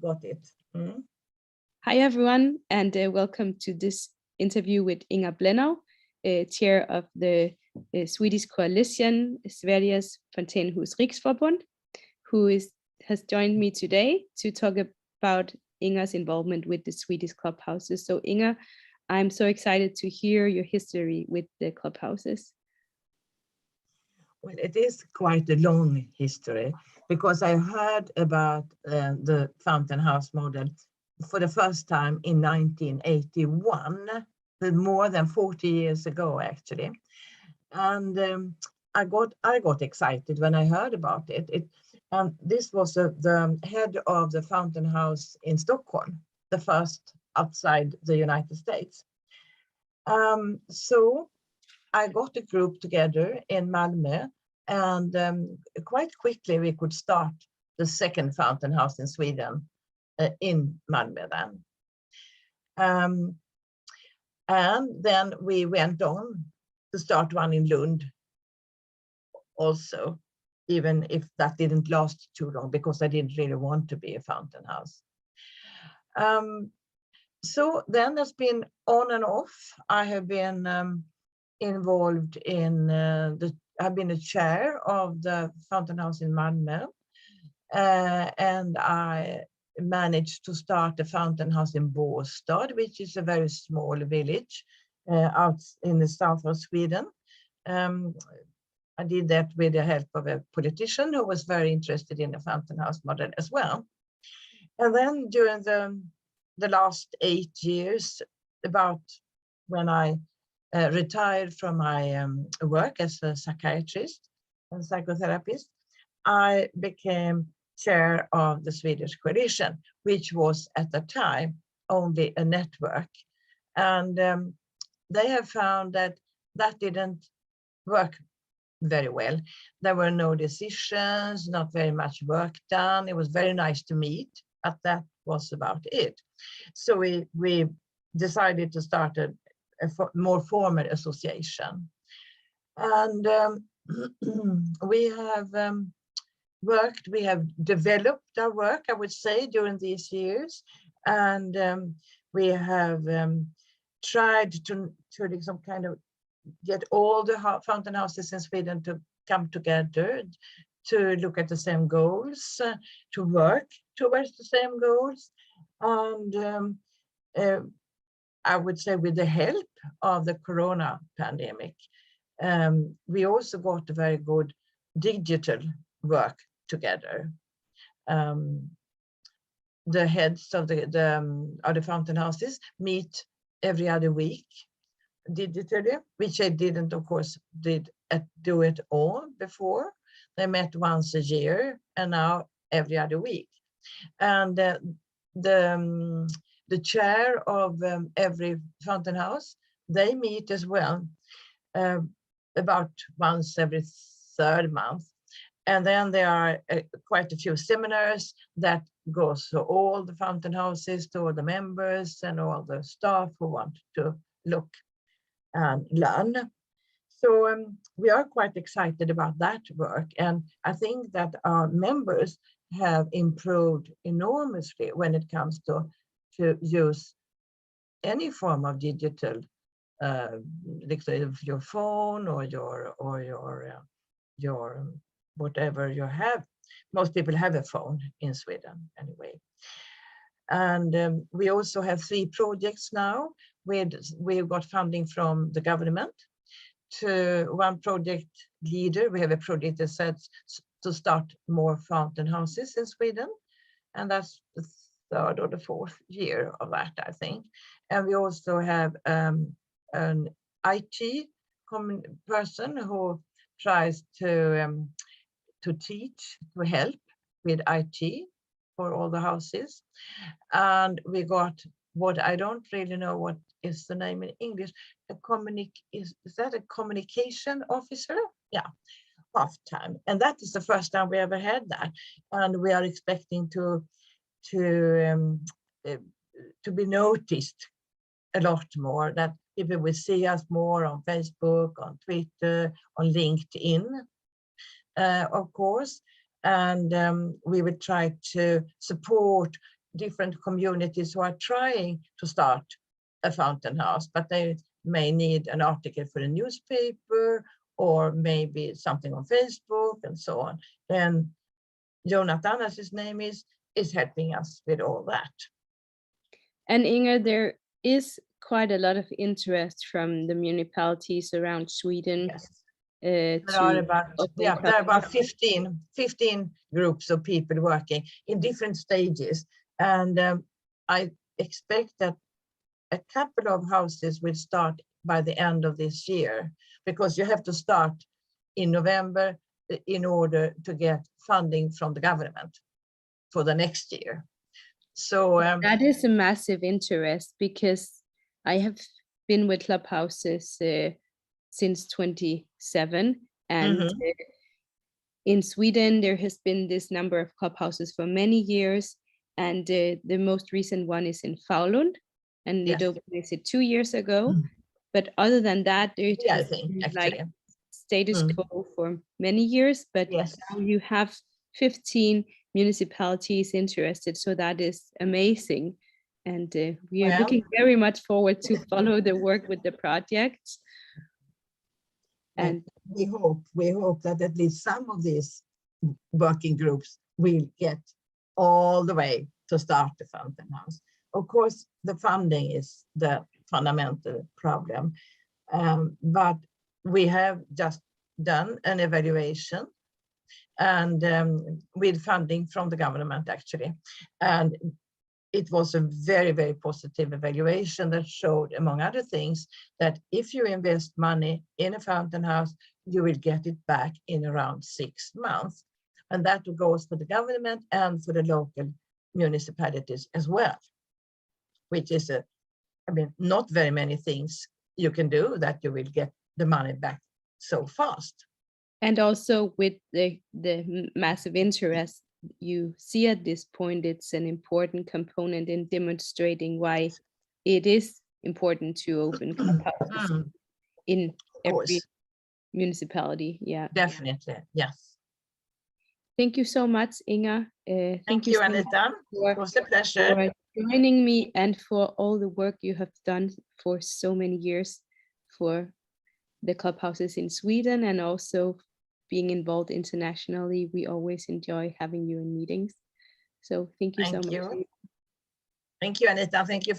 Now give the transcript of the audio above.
got it. Mm. Hi, everyone, and welcome to this interview with Inga Blennow, chair of the Swedish coalition, Sveriges Fontänhus Riksförbund, who has joined me today to talk about Inga's involvement with the Swedish clubhouses. So Inga, I'm so excited to hear your history with the clubhouses. Well, it is quite a long history because I heard about the Fountain House model for the first time in 1981, more than 40 years ago, actually. And I got excited when I heard about it. This was the head of the Fountain House in Stockholm, the first outside the United States. So I got a group together in Malmö, and quite quickly we could start the second fountain house in Sweden in Malmö then. And then we went on to start one in Lund also, even if that didn't last too long because I didn't really want to be a fountain house. So then there's been on and off. I have been involved in I've been a chair of the Fountain House in Malmö, and I managed to start a fountain house in Båstad, which is a very small village out in the south of Sweden. I did that with the help of a politician who was very interested in the fountain house model as well. And then during the last 8 years, about when I retired from my work as a psychiatrist and psychotherapist, I became chair of the Swedish coalition, which was at the time only a network. And they have found that didn't work very well. There were no decisions, not very much work done. It was very nice to meet, but that was about it. So we decided to start a more formal association. And we have we have developed our work, I would say, during these years. And we have tried to some kind of get all the fountain houses in Sweden to come together, to look at the same goals, to work towards the same goals. And I would say with the help of the Corona pandemic, we also got a very good digital work together. The heads of the fountain houses meet every other week digitally, which I didn't, of course, do it all before. They met once a year, and now every other week. And the chair of every fountain house, they meet as well, about once every third month. And then there are quite a few seminars that goes to all the fountain houses, to all the members and all the staff who want to look and learn. So we are quite excited about that work. And I think that our members have improved enormously when it comes to use any form of digital, like your phone or your whatever you have. Most people have a phone in Sweden anyway. And we also have 3 projects now. We've got funding from the government. To one project leader, we have a project that says to start more fountain houses in Sweden. And that's the 3rd or the 4th year of that, I think. And we also have an IT person who tries to teach, to help with IT for all the houses. And we got what I don't really know what is the name in English. Is that a communication officer? Yeah, half-time. And that is the first time we ever had that. And we are expecting to be noticed a lot more, that people will see us more on Facebook, on Twitter, on LinkedIn, of course. And we will try to support different communities who are trying to start a fountain house, but they may need an article for a newspaper or maybe something on Facebook and so on. And Jonathan, as his name is helping us with all that. And Inga, there is quite a lot of interest from the municipalities around Sweden. Yes. There are about 15 groups of people working in different stages. And I expect that a couple of houses will start by the end of this year, because you have to start in November in order to get funding from the government for the next year. So that is a massive interest, because I have been with Clubhouses since 27, and in Sweden there has been this number of Clubhouses for many years, and the most recent one is in Falun, and it opened 2 years ago. But other than that, it has been like status quo for many years. But now you have 15 municipalities interested, so that is amazing. And we are looking very much forward to follow the work with the project. And we hope that at least some of these working groups will get all the way to start the fountain house. Of course, the funding is the fundamental problem, but we have just done an evaluation, and with funding from the government actually, and it was a very, very positive evaluation that showed, among other things, that if you invest money in a fountain house, you will get it back in around 6 months. And that goes for the government and for the local municipalities as well, which is not very many things you can do that you will get the money back so fast. And also with the massive interest you see at this point, it's an important component in demonstrating why it is important to open Clubhouses in every municipality. Yeah, definitely. Yes. Thank you so much, Inga. Thank you, Anita. It was a pleasure. For joining me and for all the work you have done for so many years for the Clubhouses in Sweden, and also being involved internationally. We always enjoy having you in meetings. So thank you so much. Thank you, Anita. Thank you for